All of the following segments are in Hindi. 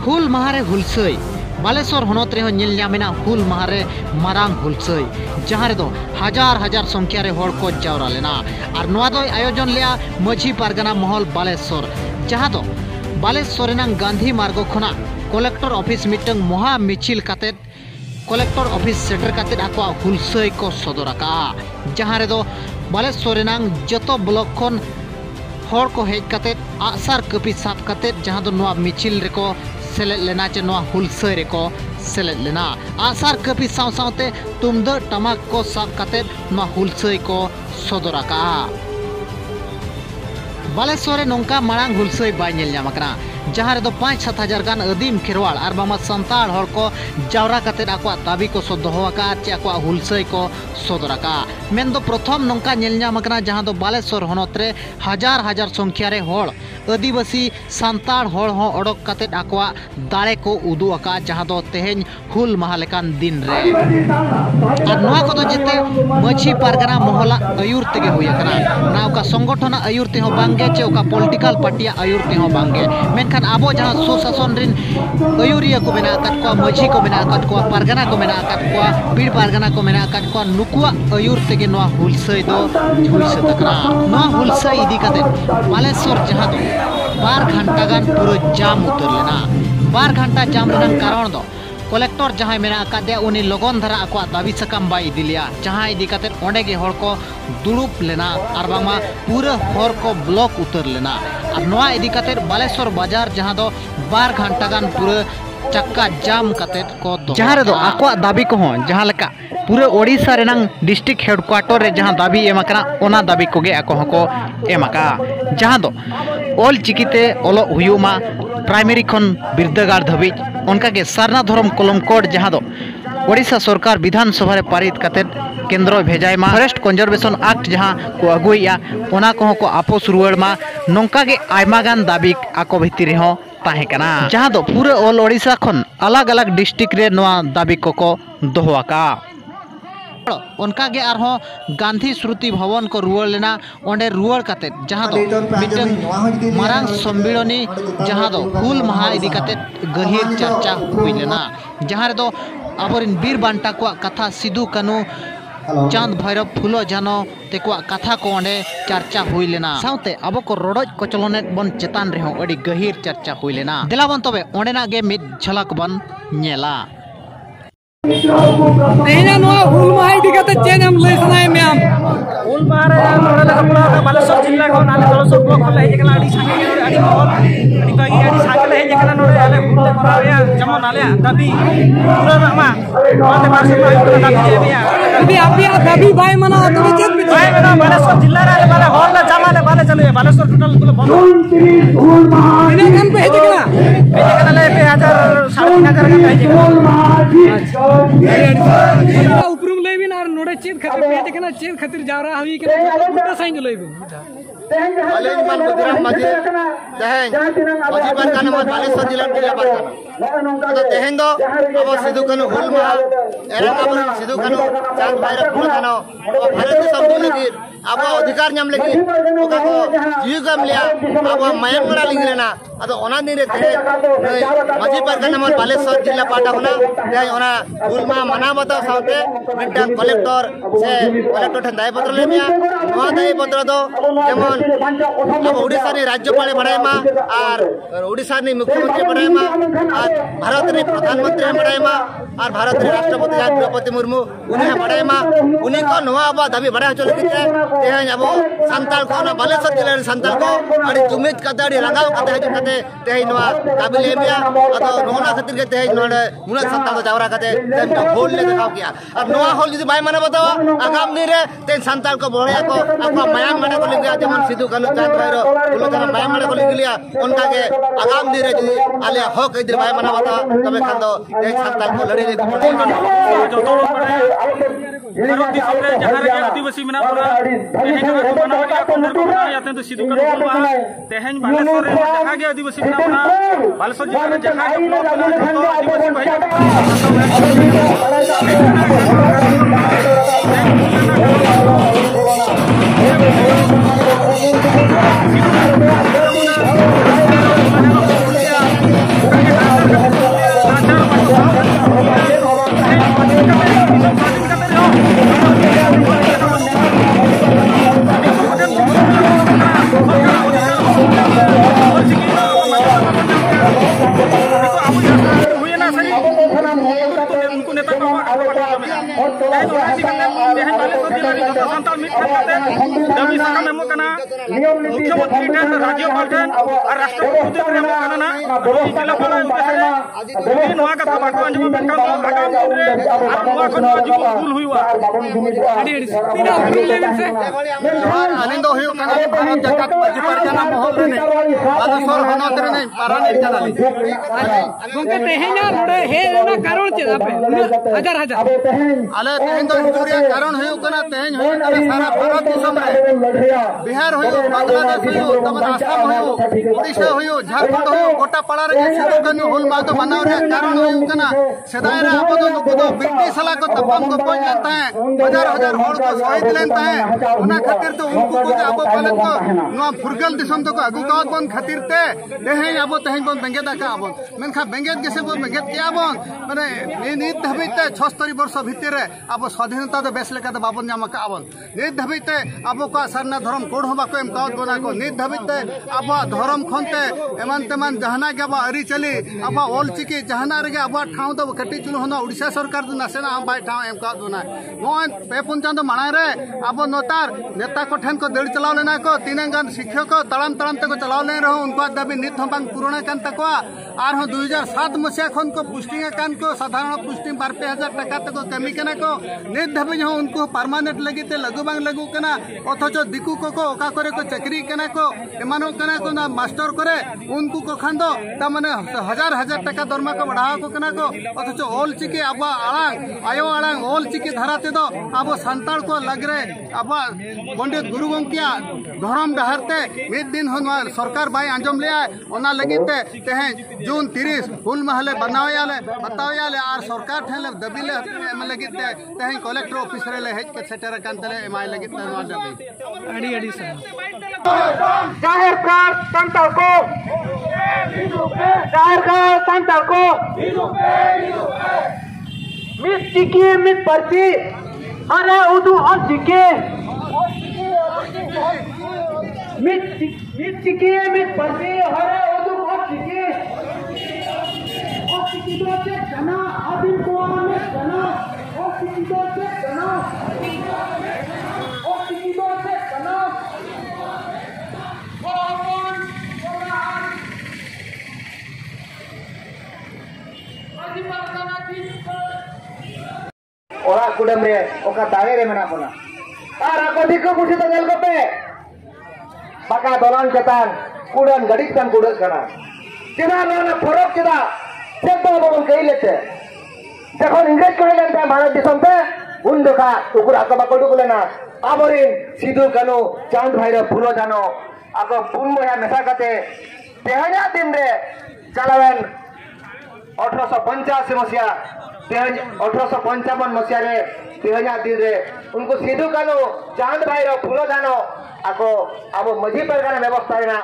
हुल महारे हुलसई बालेश्वर हनत रे नेल नामेना हुल महारे मारांग हुलसई जहां रे दो हजार हजार संख्या रे होड़ को जावरा लेना और नोआ दो आयोजन लिया माझी पारगना महल बालेश्वर जहां दो बालेश्वर गांधी मार्ग खना कलेक्टर ऑफिस मिटंग महा मिचिल काते कलेक्टर ऑफिस सेटर काते आको हुलसई को सदरका जहां रे दो बालेश्वर जतो ब्लॉक खन होड़ को हेज काते आसार कपि साब काते जहां दो नोआ मिचिल रेको सेलेद लेना चे नोआ हुलसई रेको सेलेद लेना आसार कपि साव सावते तुमदर टमाक को साब काते नोआ हुलसई को सदरका बालेश्वर नौका मांग हुलसई बाय नेल नाम कना जहां रे दो 5-7 हजार गान अदीम खेरवाड़ और बामा संताड़ होड़ को जावरा काते आको दाबी को सदोहका चे आको हुलसई को सदरका मेन दो प्रथम नौका नेल नाम कना जहां दो बालेश्वर हनत रे हजार हजार संख्या रे होड़ आदिवासी संताड़ होड़ हो अडक काते आको दाड़े को उदुआका जहां दो तेहेन हुल माहा लेकान दिन रे और नोआ को दो जेते माझी पारगना महला आयुर तेगे हुई कना ना ओका संगठन आयुर ते हो बांगे चे ओका पॉलिटिकल पार्टी आयुर ते हो बांगे मेनखान आबो जहां सुशासन रिन आयुरिया को मेना काट को माझी को मेना काट को पारगना को मेना काट को पीड़ पारगना को मेना काट को नुकुआ आयुर तेगे नोआ हुलसई दो हुई सतकना नोआ हुलसई इदी काते बालेश्वर जहां दो 12 घंटा गान पूरा जाम उतर लेना 12 घंटा जाम रेना कारण दो कलेक्टर जहां मेना कादे उनी लगन धरा आको दाबी सकाम बाई दिलिया जहां इदी काते ओंडे गे होड़ को दुड़ुप लेना और बामा पूरा होड़ को ब्लॉक उतर लेना और नोआ इदी काते बालेश्वर बाजार जहां दो 12 घंटा गान पूरा चक्का जाम काते को दो जहां रे दो आको दाबी को हो जहां लका पूरा ओडिशा रेनांग डिस्ट्रिक्ट हेडक्वार्टर रे जहां दाबी एमाकना ओना दाबी कोगे आको हको एमाका जहां दो ऑल चिकिते ओलो हुयुमा प्राइमरी खन बिरदागार धबी उनका के सारना धर्म कलम कोड जहां दो ओडिशा सरकार विधानसभा रे पारित काते केंद्र भेजाय मा फॉरेस्ट कंजर्वेशन एक्ट जहां को अगुइया ओना को को आपोस रुवाड़ मा नोंका के आयमा गान दाबी आको भितरी हो ताहे कना जहां दो पूरा ऑल ओडिशा खन अलग अलग डिस्ट्रिक्ट रे नोआ दाबी को दोहवाका उनका के आरहो गांधी श्रुति भवन को रुआड़ लेना ओंडे रुआड़ काते जहां दो मिटन मारांग सम्मेलनी जहां दो हुल महा इदी काते गहिर चर्चा हुई लेना जहां रे दो अबरिन बीर बांटा को कथा सिदु कानू चांद भैरव फुलो जानो तेको कथा को ओंडे चर्चा हुई लेना साउते अब को रोडज कोचलोने बन चेतान रे हो अडी गहिर चर्चा हुई लेना देलाबन तबे ओंडेना गे मिद झलक बन नेला तेना नो हुल माई दिगते चेन हम ले सनाय म्याम हुल मारे नोडे लगा पुरा बालेश्वर जिल्ला को नाले तळ सब को खले हेकला आडी सांगे आडी मोहल आडी कगी आडी सांगे हेकला नोडे आले हुल कराया जमो नाले दाबी पुरा रमा माते मासे दाबी बिया अभी आपी दाबी भाई मना तुम चेत भी भाई मना बालेश्वर जिल्ला रे बाले हॉल ना जमाले बाले चले बालेश्वर टोटल को बंद हुल माई इने कन पे हेकला ले 1000 3500 का उपरुम लेबिन और नोडे चेत खातिर पे देखना चेत खातिर जावरा हवी के उल्टा साइन लेबिन बालेज मन गुजरात माजे तहेन माझी पारगना मत बालेश्वर जिला जिला पारगना तो तहेन दो अब सिधु कानू हुल मा एरंग अब सिधु कानू चांद भैरव फुल जानो भारत सब लगी अब अधिकार नाम लगी ओका को जीवगम लिया अब मायम मड़ा लगी लेना अतो ओना दिन रे माझी पारगना मत बालेश्वर जिला पाटा होना ते ओना हुल मा मना बता साउते मिटा कलेक्टर से कलेक्टर ठन दाय पत्र ले मिया नोआ दाय पत्र दो जेमन अब ओडिशा ने राज्यपाल बढ़ाए मा और ओडिशा ने मुख्यमंत्री बढ़ाए मा और भारत ने प्रधानमंत्री बढ़ाए मा और भारत ने राष्ट्रपति द्रौपदी मुर्मू उन्हें बढ़ाए मा उन्हीं को नोआ अब दाबी बढ़ाए चले किते तेहन अब संताल को ना बालेश्वर जिले रे संताल को अड़ी जुमित कदाड़ी रंगाव कते हजु कते तेहन नोआ दाबी ले मिया अतो नोना खातिर के तेहन नोडे मुना संताल को जावरा कते तेन होल ले दिखाओ किया और नोआ होल जदी बाय माने बतावा आगाम दिन रे तेन संताल को बढ़िया को आपका मायाम माने को लिया जेमन सिधु कानू चांद भैरव फुलो जानो मायाम माने को लिया उनका के आगाम दिन रे जदी आले हक इधर बाय माने बता तबे खान दो तेन संताल को लड़ी ले जो तो भारत दिसम रे जहां रे आदिवासी मेना पूरा तेहन को माना के अपन को माना याते तो सिधु कानू बोलवा तेहन बालेश्वर रे जहां के आदिवासी मेना पूरा बालेश्वर जिला रे जहां के ब्लॉक बना तो आदिवासी भाई दाबी साकाम एमो कना मुख्यमंत्री ठेन राज्यपाल ठेन और राष्ट्रपति ठेन एमो कना ना जिला पाल उनके नवा कथा बाको अंजम बेनकान तो आगाम दिन रे और नवा खन जीवन भूल हुआ अडी तीना भूल लेन से आलिंग दो हुयो कना भारत जगत माजी परगना महल रे बालेश्वर हनत रे नहीं पारानी कनाली गोंके तेहेना नोडे हे ना कारण चेदा पे हजार हजार आले तेहेन दो हिजुरिया कारण हुयो कना तेहेन हुयो कना सारा भारत दिसम रे बिहार हुयो बांग्लादेश हुयो तमन आसाम हुयो ओडिशा हुयो झारखंड हुयो गोटा पड़ा रे सिदो कनु हुल माग तो बनाव रे कारण हुयो कना सेदाय रे अब तो नुको दो ब्रिटिश साला को तपम को पॉइंट लेता है हजार हजार होड़ को शहीद लेता है उना खातिर तो उनको को अब पलक को नो फुरगल दिसम तो को अगु कावत बन खातिर ते तेहेन अब तेहेन बन बेंगे दाका अब मेनखा बेंगे जैसे बन बेंगे क्या बन माने नित धबिते 76 वर्ष भितर अब स्वाधीनता तो बेस लेका बाबन जामा का अब नित धबिते अब को सरना धर्म कोड होबा को एम कावत बना को नित धबिते अब धर्म खनते एमान तेमान जहाना के अब अरी चली अब ऑल चिकी जहाना रे अब ठाव तो कटी चुन होना ओडिशा सरकार तो नासेना हम बाय ठाव एम कावत बना नो पे पुन चांद माणा रे अब नोतार नेता को ठन को दड़ चलाव लेना को तीनंगान शिक्षक को तड़ाम तड़ाम तक चलाव ले रहो उनको दाबी नित हम बांग पूर्ण कान तको आर हो 2007 मसिया खन को पुष्टिंग कान को साधारण पुष्टिंग 2,000 टका तक कमी कना को नित धबी हो उनको परमानेंट लगी ते लगु बांग लगु कना अथच दिकु को ओका करे को चाकरी कना को एमानो कना को ना मास्टर करे उनको को खान दो त माने हजार हजार टका दरमा को बढ़ावा को कना को अथच ऑल चिकी अब आळांग आयो आळांग ऑल चिकी धराते दो अब संताल को लगरे अब पंडित गुरु गंकिया धर्म डहरते मिद दिन हो सरकार बाय आंजम ले ओना लगिते तेहे जून 30 हुल महले बनावयाले बतावयाले आर सरकार ठेले दबिले एम लगिते तेहे कलेक्टर ऑफिस रे ले हेज के सेटर कांतले एमआई लगिते नो दबी अडी अडी सर जाहिर कर संताल को मिस चिकी मिस पर्ची अरे उदू और चिकी मिस चिकी मिस पर्ची अरे उदू और चिकी दो से जना आदिम को में जना और चिकी दो से जना ओरा कुडम रे ओका दागे रे मेना कोना तारा को दिको कुठी तो गल गपे बाका दलान चेतान कुडन गडिक तान कुडस कना चिदा ना फरक चिदा सेतो बबन कई लेते जखन इंग्रेज को लेन ता भारत दिसम पे उंडका उकुर आका बाकडु को लेना आबरिन सिधु कानो चांद भाईर फुलो जानो आको पुन मोया मेसा कते तेहना दिन रे चलावेन 1885 मसिया 1855 मसिया रे 2000 दिन रे उनको सिधु कानो चांद भाईर फुलो जानो आको अब मजी परगना व्यवस्था रे ना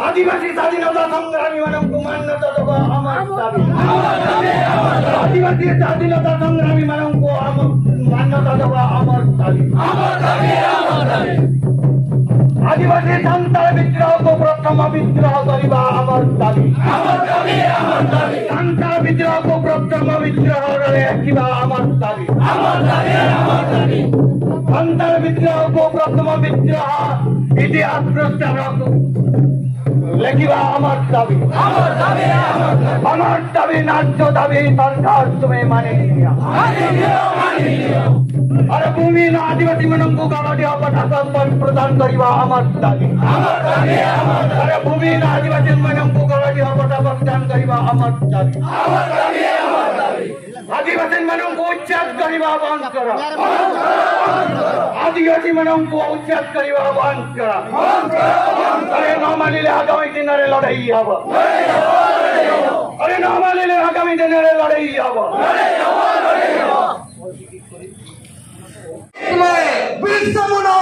आदिवासी स्वाधीनता संग्रामी मानव मान्यता दबा अमर दाबी आदिवासी स्वाधीनता संग्रामी मानव को मान्यता दबा अमर दाबी आदिवासी संताल विद्रोह को प्रथम विद्रोह करिबा अमर दाबी संताल विद्रोह को प्रथम विद्रोह रे किबा अमर दाबी संताल विद्रोह को प्रथम विद्रोह इतिहास प्रस्ताव लेकिवा अमर दाबी नाचो दाबी सरकार तुम्हें माने लिया अरे भूमि न आदिवासी मनों को गाड़ी पर प्रदान करिवा अमर दाबी अरे भूमि न आदिवासी मनों को गाड़ी प्रदान करिवा अमर दाबी आदिवासी मनों को उच्चार करिवा बंद करा आदिवासी मनों को उच्चार करिवा बंद करा अरे न मानिले आगामी दिन रे लड़ाई हब अरे न मानिले आगामी दिन रे लड़ाई हब बिरसा मुंडा